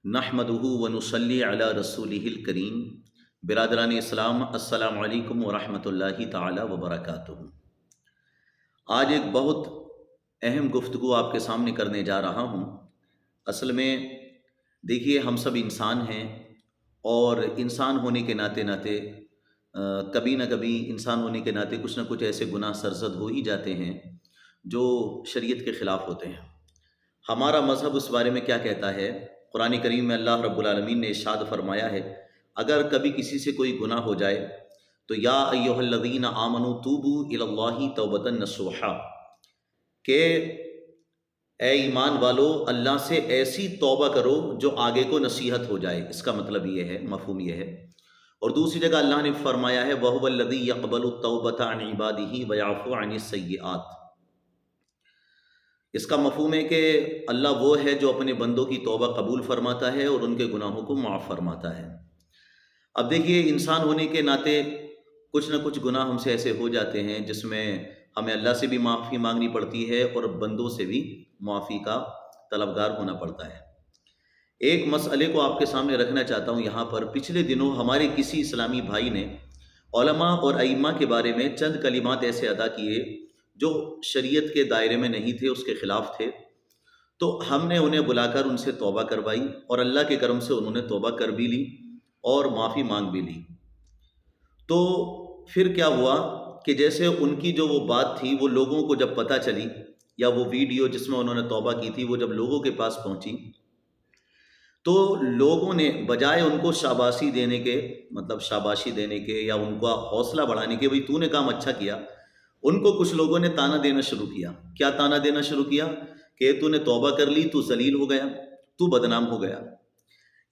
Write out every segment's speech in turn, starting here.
नहमदुहु व नुसल्ली अला रसूलिहिल करीम। बिरादरान इस्लाम, अस्सलामु अलैकुम व रहमतुल्लाहि ताला व बरकातुहू। आज एक बहुत अहम गुफ्तगू आपके सामने करने जा रहा हूँ। असल में देखिए, हम सब इंसान हैं और इंसान होने के नाते नाते कभी ना कभी इंसान होने के नाते कुछ ना कुछ ऐसे गुनाह सरजद हो ही जाते हैं जो शरीयत के ख़िलाफ़ होते हैं। हमारा मज़हब उस बारे में क्या कहता है? कुरान करीम में अल्लाह रब्बुल आलमीन ने इरशाद फरमाया है, अगर कभी किसी से कोई गुनाह हो जाए तो या अय्युहल्लज़ीना आमनू तूबू इलल्लाहि तौबतन नसूहा, कि ए ईमान वालो, अल्लाह से ऐसी तौबा करो जो आगे को नसीहत हो जाए। इसका मतलब ये है, मफ़हूम ये है। और दूसरी जगह अल्लाह ने फरमाया है, वहुवल्लज़ी यक़बलु तौबता अन इबादिही व याफ़ू अनिस सय्यिआत। इसका मफ़हूम है कि अल्लाह वो है जो अपने बंदों की तौबा कबूल फरमाता है और उनके गुनाहों को माफ़ फरमाता है। अब देखिए, इंसान होने के नाते कुछ ना कुछ गुनाह हमसे ऐसे हो जाते हैं जिसमें हमें अल्लाह से भी माफ़ी मांगनी पड़ती है और बंदों से भी माफ़ी का तलबगार होना पड़ता है। एक मसले को आपके सामने रखना चाहता हूँ यहाँ पर। पिछले दिनों हमारे किसी इस्लामी भाई ने उलमा और अइम्मा के बारे में चंद कलिमात ऐसे अदा किए जो शरीयत के दायरे में नहीं थे, उसके ख़िलाफ़ थे। तो हमने उन्हें बुलाकर उनसे तौबा करवाई और अल्लाह के करम से उन्होंने तौबा कर भी ली और माफ़ी मांग भी ली। तो फिर क्या हुआ कि जैसे उनकी जो वो बात थी वो लोगों को जब पता चली, या वो वीडियो जिसमें उन्होंने तौबा की थी वो जब लोगों के पास पहुंची, तो लोगों ने बजाय उनको शाबाशी देने के, मतलब शाबाशी देने के या उनका हौसला बढ़ाने के, भाई तूने काम अच्छा किया, उनको कुछ लोगों ने ताना देना शुरू किया। क्या ताना देना शुरू किया? कि तूने तौबा कर ली, तू जलील हो गया, तू बदनाम हो गया।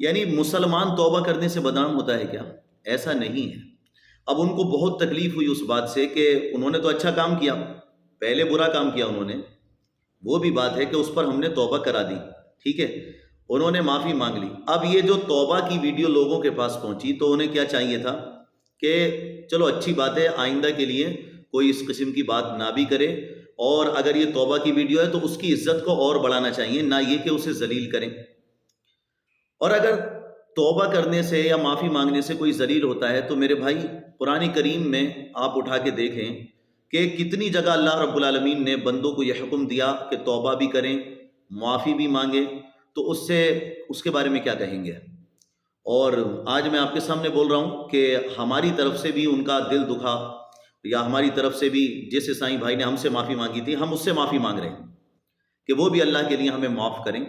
यानी मुसलमान तौबा करने से बदनाम होता है क्या? ऐसा नहीं है। अब उनको बहुत तकलीफ हुई उस बात से कि उन्होंने तो अच्छा काम किया, पहले बुरा काम किया उन्होंने, वो भी बात है कि उस पर हमने तौबा करा दी, ठीक है, उन्होंने माफ़ी मांग ली। अब ये जो तौबा की वीडियो लोगों के पास पहुंची तो उन्हें क्या चाहिए था कि चलो अच्छी बात है, आइंदा के लिए कोई इस किस्म की बात ना भी करे, और अगर ये तौबा की वीडियो है तो उसकी इज्जत को और बढ़ाना चाहिए, ना ये कि उसे जलील करें। और अगर तौबा करने से या माफ़ी मांगने से कोई जलील होता है तो मेरे भाई, कुरान करीम में आप उठा के देखें कि कितनी जगह अल्लाह रब्बुल आलमीन ने बंदों को यह हुक्म दिया कि तौबा भी करें, माफ़ी भी मांगे। तो उससे उसके बारे में क्या कहेंगे? और आज मैं आपके सामने बोल रहा हूँ कि हमारी तरफ से भी उनका दिल दुखा, या हमारी तरफ से भी जिस ईसाई भाई ने हमसे माफ़ी मांगी थी, हम उससे माफ़ी मांग रहे हैं कि वो भी अल्लाह के लिए हमें माफ़ करें।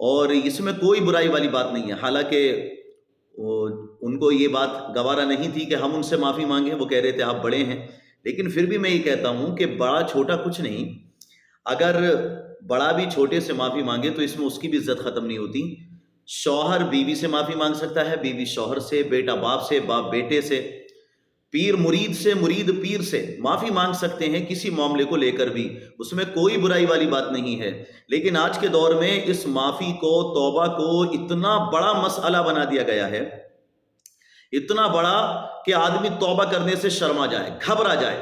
और इसमें कोई बुराई वाली बात नहीं है। हालांकि उनको ये बात गवारा नहीं थी कि हम उनसे माफ़ी मांगें, वो कह रहे थे आप बड़े हैं। लेकिन फिर भी मैं ये कहता हूँ कि बड़ा छोटा कुछ नहीं, अगर बड़ा भी छोटे से माफ़ी मांगे तो इसमें उसकी भी इज्जत ख़त्म नहीं होती। शौहर बीवी से माफ़ी मांग सकता है, बीवी शौहर से, बेटा बाप से, बाप बेटे से, पीर मुरीद से, मुरीद पीर से माफ़ी मांग सकते हैं किसी मामले को लेकर भी, उसमें कोई बुराई वाली बात नहीं है। लेकिन आज के दौर में इस माफ़ी को, तौबा को इतना बड़ा मसला बना दिया गया है, इतना बड़ा कि आदमी तौबा करने से शर्मा जाए, घबरा जाए।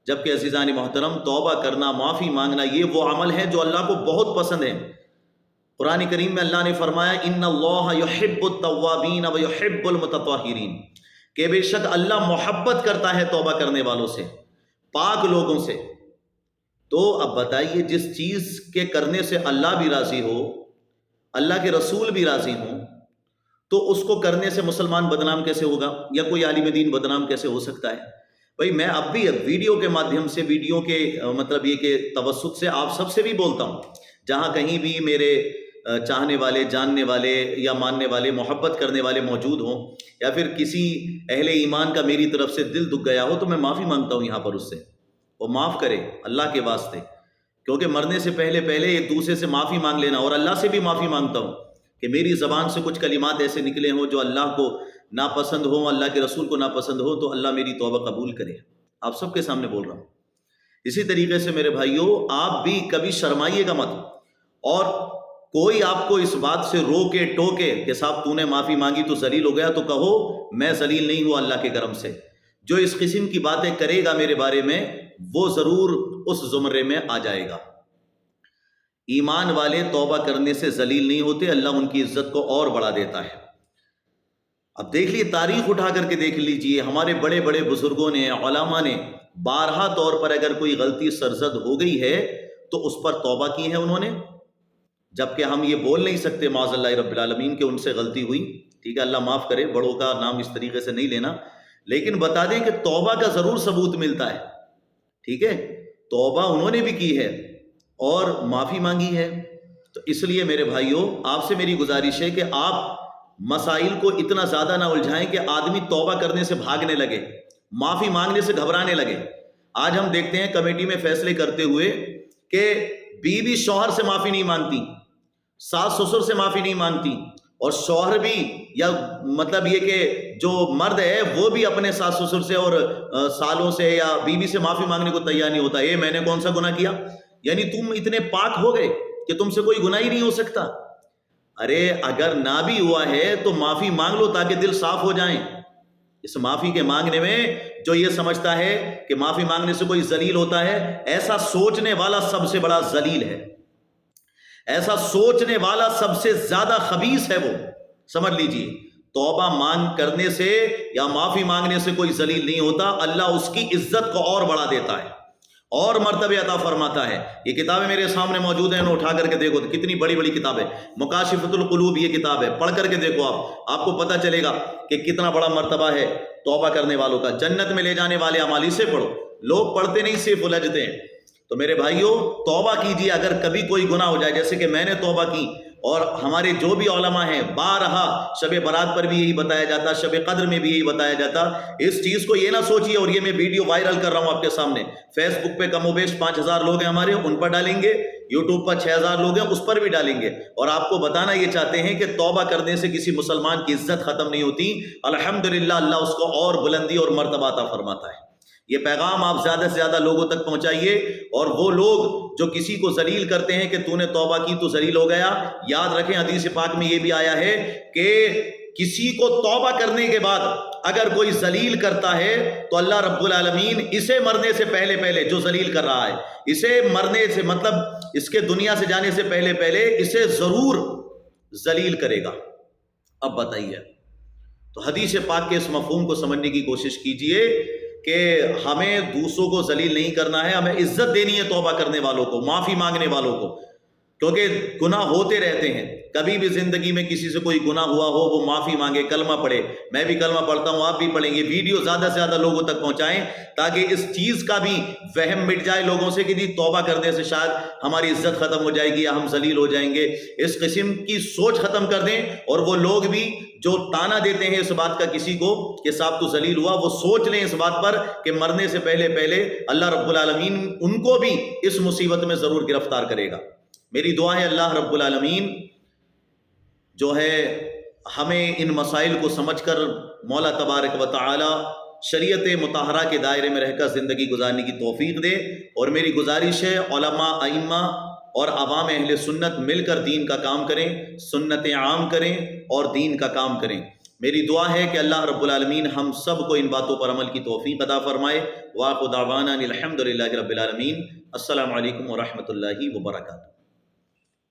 जबकि अज़ीज़ान मोहतरम, तौबा करना, माफ़ी मांगना, ये वो अमल है जो अल्लाह को बहुत पसंद है। कुरान करीम में अल्लाह ने फरमाया, इन्नल्लाह युहिब्बुत तव्वाबीन व युहिब्बुल मुतत्तहिरीन, कि बेशक अल्लाह मोहब्बत करता है तौबा करने वालों से, पाक लोगों से। तो अब बताइए, जिस चीज़ के करने से अल्लाह भी राज़ी हो, अल्लाह के रसूल भी राज़ी हों, तो उसको करने से मुसलमान बदनाम कैसे होगा, या कोई आलिम दीन बदनाम कैसे हो सकता है? भाई मैं अब भी वीडियो के माध्यम से, वीडियो के मतलब ये कि तवस्सुत से आप सबसे भी बोलता हूँ, जहाँ कहीं भी मेरे चाहने वाले, जानने वाले या मानने वाले, मोहब्बत करने वाले मौजूद हों, या फिर किसी अहले ईमान का मेरी तरफ से दिल दुख गया हो, तो मैं माफ़ी मांगता हूँ यहाँ पर उससे, वो माफ़ करे अल्लाह के वास्ते। क्योंकि मरने से पहले पहले एक दूसरे से माफ़ी मांग लेना, और अल्लाह से भी माफ़ी मांगता हूँ कि मेरी ज़बान से कुछ कलिमात ऐसे निकले हों जो अल्लाह को नापसंद हो, अल्लाह के रसूल को नापसंद हो, तो अल्लाह मेरी तौबा कबूल करे। आप सबके सामने बोल रहा हूँ। इसी तरीके से मेरे भाइयों, आप भी कभी शर्माइएगा मत, और कोई आपको इस बात से रोके टोके कि साहब तूने माफ़ी मांगी तो जलील हो गया, तो कहो मैं जलील नहीं हुआ अल्लाह के करम से। जो इस किस्म की बातें करेगा मेरे बारे में, वो ज़रूर उस ज़ुमरे में आ जाएगा। ایمان والے توبہ کرنے سے ذلیل نہیں ہوتے، اللہ ان کی عزت کو اور بڑھا دیتا ہے۔ اب دیکھ لیے، تاریخ اٹھا کر کے دیکھ لیجئے، ہمارے بڑے بڑے بزرگوں نے، علماء نے بارہا طور پر اگر کوئی غلطی سرزد ہو گئی ہے تو اس پر توبہ کی ہے انہوں نے، جبکہ ہم یہ بول نہیں سکتے معاذ اللہ رب العالمین کہ ان سے غلطی ہوئی، ٹھیک ہے، اللہ معاف کرے، بڑوں کا نام اس طریقے سے نہیں لینا، لیکن بتا دیں کہ توبہ کا ضرور ثبوت ملتا ہے، ٹھیک ہے، توبہ انہوں نے بھی کی ہے اور معافی مانگی ہے۔ تو اس لیے میرے بھائیوں، آپ سے میری گزارش ہے کہ آپ مسائل کو اتنا زیادہ نہ الجھائیں کہ آدمی توبہ کرنے سے بھاگنے لگے، معافی مانگنے سے گھبرانے لگے۔ آج ہم دیکھتے ہیں کمیٹی میں فیصلے کرتے ہوئے کہ بیوی شوہر سے معافی نہیں مانگتی، ساس سسر سے معافی نہیں مانگتی، اور شوہر بھی، یا مطلب یہ کہ جو مرد ہے وہ بھی اپنے ساس سسر سے اور سالوں سے یا بیوی سے معافی مانگنے کو تیار نہیں ہوتا۔ میں نے کون سا گناہ کیا؟ یعنی تم اتنے پاک ہو گئے کہ تم سے کوئی گناہ ہی نہیں ہو سکتا۔ ارے اگر نہ بھی ہوا ہے تو معافی مانگ لو تاکہ دل صاف ہو جائیں۔ اس معافی کے مانگنے میں جو یہ سمجھتا ہے کہ معافی مانگنے سے کوئی ذلیل ہوتا ہے، ایسا سوچنے والا سب سے بڑا ذلیل ہے، ایسا سوچنے والا سب سے زیادہ خبیث ہے۔ وہ سمجھ لیجئے، توبہ مانگ کرنے سے یا معافی مانگنے سے کوئی ذلیل نہیں ہوتا، اللہ اس کی عزت کو اور بڑھا دیتا ہے اور مرتبہ عطا فرماتا ہے۔ یہ کتابیں میرے سامنے موجود ہیں، اٹھا کر کے دیکھو تو کتنی بڑی بڑی کتابیں، مکاشفۃ القلوب یہ کتاب ہے، پڑھ کر کے دیکھو، آپ کو پتہ چلے گا کہ کتنا بڑا مرتبہ ہے توبہ کرنے والوں کا۔ جنت میں لے جانے والے اعمال سے پڑھو، لوگ پڑھتے نہیں، صرف الجھتے ہیں۔ تو میرے بھائیوں، توبہ کیجیے۔ اگر کبھی کوئی گناہ ہو جائے، جیسے کہ میں نے توبہ کی، اور ہمارے جو بھی علماء ہیں، بارہا شب برات پر بھی یہی بتایا جاتا، شب قدر میں بھی یہی بتایا جاتا۔ اس چیز کو یہ نہ سوچیے، اور یہ میں ویڈیو وائرل کر رہا ہوں آپ کے سامنے، فیس بک پہ کم و بیش 5000 لوگ ہیں ہمارے، ان پر ڈالیں گے، یوٹیوب پر 6000 لوگ ہیں، اس پر بھی ڈالیں گے، اور آپ کو بتانا یہ چاہتے ہیں کہ توبہ کرنے سے کسی مسلمان کی عزت ختم نہیں ہوتی، الحمدللہ اللہ اس کو اور بلندی اور مرتبہ عطا فرماتا ہے۔ یہ پیغام آپ زیادہ سے زیادہ لوگوں تک پہنچائیے، اور وہ لوگ جو کسی کو ذلیل کرتے ہیں کہ تو نے توبہ کی تو ذلیل ہو گیا، یاد رکھیں حدیث پاک میں یہ بھی آیا ہے کہ کسی کو توبہ کرنے کے بعد اگر کوئی ذلیل کرتا ہے تو اللہ رب العالمین اسے مرنے سے پہلے پہلے، جو ذلیل کر رہا ہے، اسے مرنے سے مطلب اس کے دنیا سے جانے سے پہلے پہلے اسے ضرور ذلیل کرے گا۔ اب بتائیے، تو حدیث پاک کے اس مفہوم کو سمجھنے کی کوشش کیجئے کہ ہمیں دوسروں کو ذلیل نہیں کرنا ہے، ہمیں عزت دینی ہے توبہ کرنے والوں کو، معافی مانگنے والوں کو، کیونکہ گناہ ہوتے رہتے ہیں۔ کبھی بھی زندگی میں کسی سے کوئی گناہ ہوا ہو، وہ معافی مانگے، کلمہ پڑھے، میں بھی کلمہ پڑھتا ہوں، آپ بھی پڑھیں گے، ویڈیو زیادہ سے زیادہ لوگوں تک پہنچائیں تاکہ اس چیز کا بھی وہم مٹ جائے لوگوں سے کہ جی توبہ کرنے سے شاید ہماری عزت ختم ہو جائے گی یا ہم ذلیل ہو جائیں گے۔ اس قسم کی سوچ ختم کر دیں، اور وہ لوگ بھی جو تانا دیتے ہیں اس بات کا کسی کو کہ صاحب تو ذلیل ہوا، وہ سوچ لیں اس بات پر کہ مرنے سے پہلے پہلے اللہ رب العالمین ان کو بھی اس مصیبت میں ضرور گرفتار کرے گا۔ میری دعا ہے اللہ رب العالمین جو ہے ہمیں ان مسائل کو سمجھ کر مولا تبارک و تعالی شریعت مطہرہ کے دائرے میں رہ کر زندگی گزارنے کی توفیق دے۔ اور میری گزارش ہے علماء، ائمہ اور عوام اہل سنت مل کر دین کا کام کریں، سنتیں عام کریں اور دین کا کام کریں۔ میری دعا ہے کہ اللہ رب العالمین ہم سب کو ان باتوں پر عمل کی توفیق عطا فرمائے۔ وآخر دعوانا الحمد للہ رب العالمین۔ السلام علیکم ورحمۃ اللہ وبرکاتہ۔